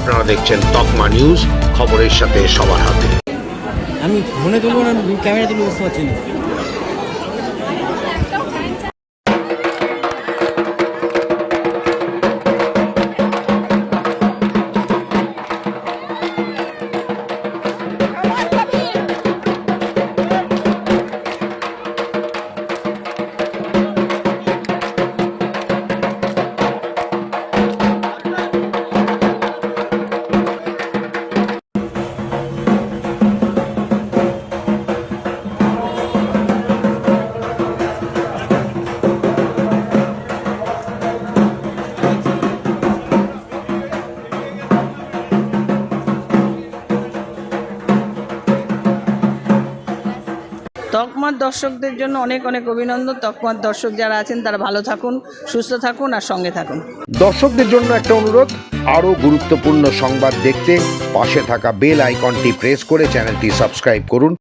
আপনারা দেখছেন তকমা নিউজ, খবরের সাথে সবার হাতে। আমি ফোনে তুলবো না, ক্যামেরা তুলবো, বুঝতে পারছি না। তকমার দর্শকদের জন্য অনেক অনেক অভিনন্দন। তকমার দর্শক যারা আছেন তারা ভালো থাকুন, সুস্থ থাকুন আর সঙ্গে থাকুন। দর্শকদের জন্য একটা অনুরোধ, আরও গুরুত্বপূর্ণ সংবাদ দেখতে পাশে থাকা বেল আইকনটি প্রেস করে চ্যানেলটি সাবস্ক্রাইব করুন।